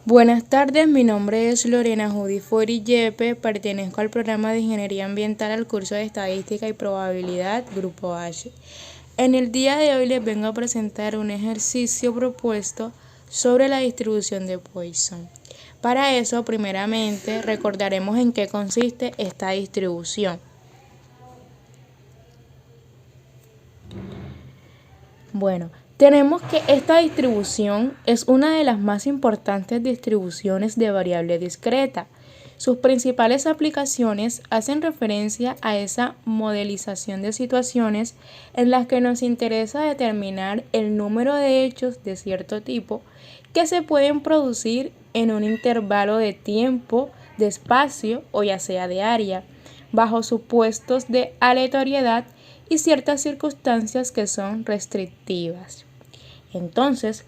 Buenas tardes, mi nombre es Lorena Judy Fori Yepe, pertenezco al programa de Ingeniería Ambiental al curso de Estadística y Probabilidad, Grupo H. En el día de hoy les vengo a presentar un ejercicio propuesto sobre la distribución de Poisson. Para eso, primeramente, recordaremos en qué consiste esta distribución. Bueno, tenemos que esta distribución es una de las más importantes distribuciones de variable discreta. Sus principales aplicaciones hacen referencia a esa modelización de situaciones en las que nos interesa determinar el número de hechos de cierto tipo que se pueden producir en un intervalo de tiempo, de espacio o ya sea de área, bajo supuestos de aleatoriedad y ciertas circunstancias que son restrictivas. Entonces,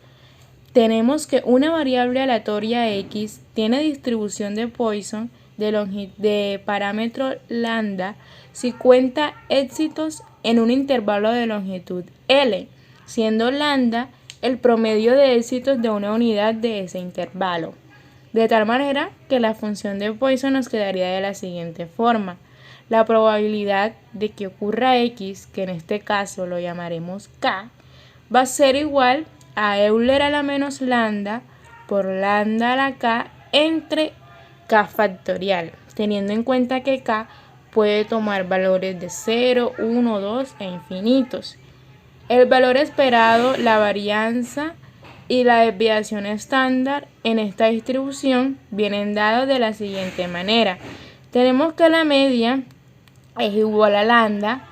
tenemos que una variable aleatoria x tiene distribución de Poisson de parámetro lambda si cuenta éxitos en un intervalo de longitud L, siendo lambda el promedio de éxitos de una unidad de ese intervalo. De tal manera que la función de Poisson nos quedaría de la siguiente forma. La probabilidad de que ocurra X, que en este caso lo llamaremos K, va a ser igual a Euler a la menos lambda por lambda a la K entre K factorial, teniendo en cuenta que K puede tomar valores de 0, 1, 2 e infinitos. El valor esperado, la varianza y la desviación estándar en esta distribución vienen dados de la siguiente manera. Tenemos que la media es igual a lambda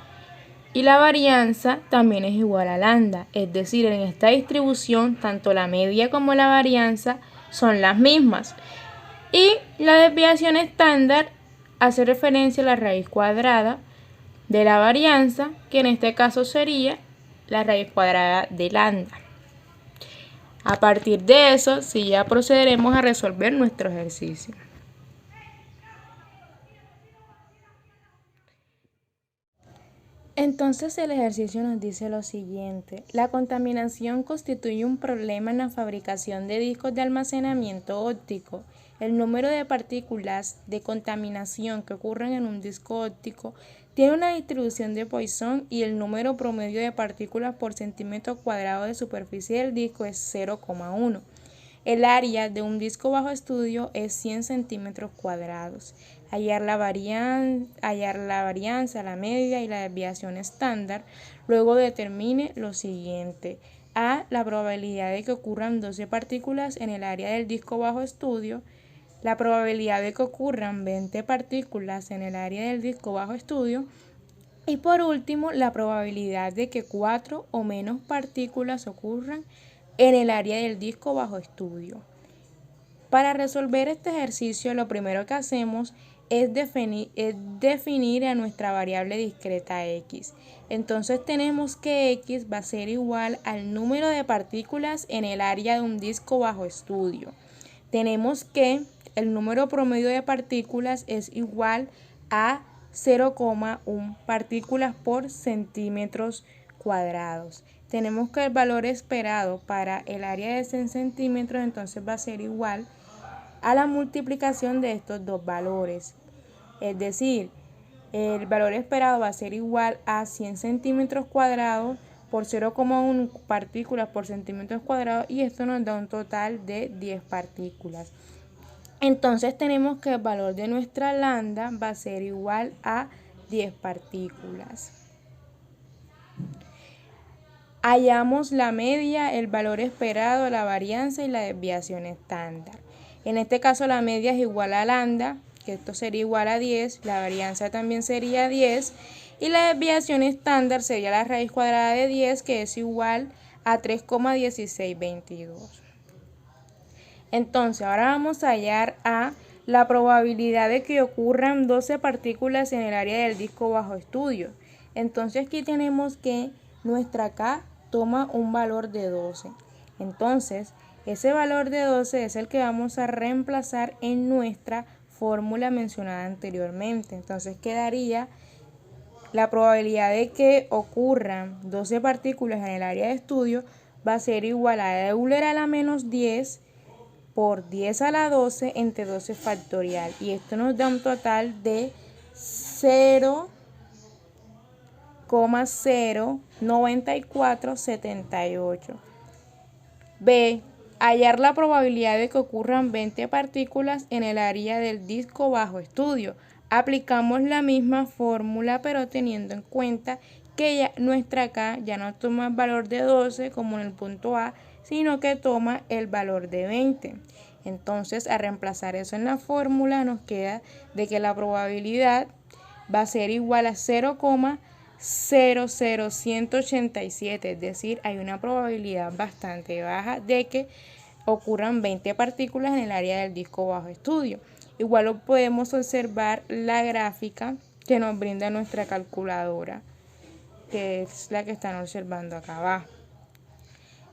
y la varianza también es igual a lambda. Es decir, en esta distribución tanto la media como la varianza son las mismas. Y la desviación estándar hace referencia a la raíz cuadrada de la varianza, que en este caso sería la raíz cuadrada de lambda. A partir de eso, sí ya procederemos a resolver nuestro ejercicio. Entonces el ejercicio nos dice lo siguiente: la contaminación constituye un problema en la fabricación de discos de almacenamiento óptico. El número de partículas de contaminación que ocurren en un disco óptico tiene una distribución de Poisson y el número promedio de partículas por centímetro cuadrado de superficie del disco es 0,1. El área de un disco bajo estudio es 100 centímetros cuadrados. Hallar la varianza, la media y la desviación estándar. Luego determine lo siguiente. A. La probabilidad de que ocurran 12 partículas en el área del disco bajo estudio. La probabilidad de que ocurran 20 partículas en el área del disco bajo estudio. Y por último, la probabilidad de que 4 o menos partículas ocurran en el área del disco bajo estudio. Para resolver este ejercicio, lo primero que hacemos es definir a nuestra variable discreta x. Entonces tenemos que x va a ser igual al número de partículas en el área de un disco bajo estudio. Tenemos que el número promedio de partículas es igual a 0,1 partículas por centímetros cuadrados. Tenemos que el valor esperado para el área de 100 centímetros entonces va a ser igual a la multiplicación de estos dos valores. Es decir, el valor esperado va a ser igual a 100 centímetros cuadrados por 0,1 partículas por centímetros cuadrados y esto nos da un total de 10 partículas. Entonces tenemos que el valor de nuestra lambda va a ser igual a 10 partículas. Hallamos la media, el valor esperado, la varianza y la desviación estándar. En este caso la media es igual a lambda, que esto sería igual a 10, la varianza también sería 10 y la desviación estándar sería la raíz cuadrada de 10, que es igual a 3,1622. Entonces ahora vamos a hallar a la probabilidad de que ocurran 12 partículas en el área del disco bajo estudio. Entonces aquí tenemos que nuestra K toma un valor de 12. Entonces ese valor de 12 es el que vamos a reemplazar en nuestra fórmula mencionada anteriormente. Entonces quedaría la probabilidad de que ocurran 12 partículas en el área de estudio va a ser igual a Euler a la menos 10 por 10 a la 12 entre 12 factorial. Y esto nos da un total de 0,09478. B. Hallar la probabilidad de que ocurran 20 partículas en el área del disco bajo estudio. Aplicamos la misma fórmula, pero teniendo en cuenta que nuestra K ya no toma el valor de 12 como en el punto A, sino que toma el valor de 20. Entonces, al reemplazar eso en la fórmula, nos queda de que la probabilidad va a ser igual a 0,00187, es decir, hay una probabilidad bastante baja de que ocurran 20 partículas en el área del disco bajo estudio. Igual lo podemos observar la gráfica que nos brinda nuestra calculadora, que es la que están observando acá abajo.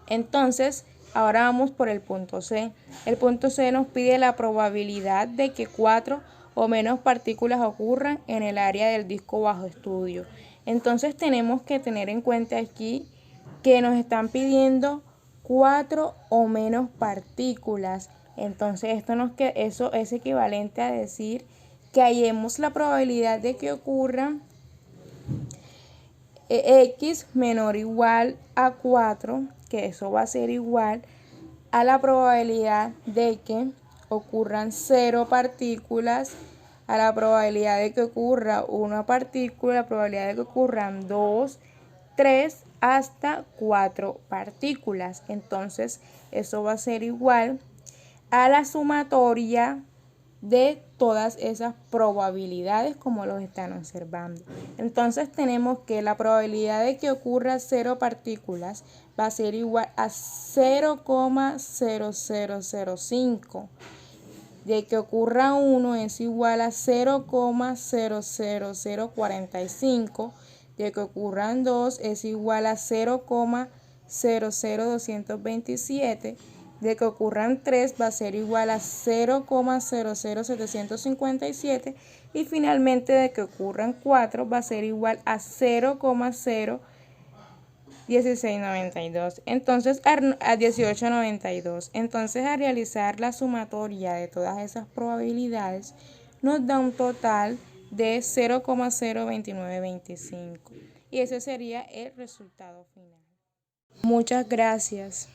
Entonces, ahora vamos por el punto C. El punto C nos pide la probabilidad de que 4 o menos partículas ocurran en el área del disco bajo estudio. Entonces tenemos que tener en cuenta aquí que nos están pidiendo 4 o menos partículas. Entonces eso es equivalente a decir que hallemos la probabilidad de que ocurran x menor o igual a 4, que eso va a ser igual a la probabilidad de que ocurran 0 partículas, a la probabilidad de que ocurra una partícula, la probabilidad de que ocurran 2, 3, hasta 4 partículas. Entonces, eso va a ser igual a la sumatoria de todas esas probabilidades como los están observando. Entonces tenemos que la probabilidad de que ocurra 0 partículas va a ser igual a 0,0005. De que ocurra 1 es igual a 0,00045. De que ocurran 2 es igual a 0,00227. De que ocurran 3 va a ser igual a 0,00757 y finalmente de que ocurran 4 va a ser igual a 0,01692. Entonces a 1892. Entonces, al realizar la sumatoria de todas esas probabilidades nos da un total de 0,02925 y ese sería el resultado final. Muchas gracias.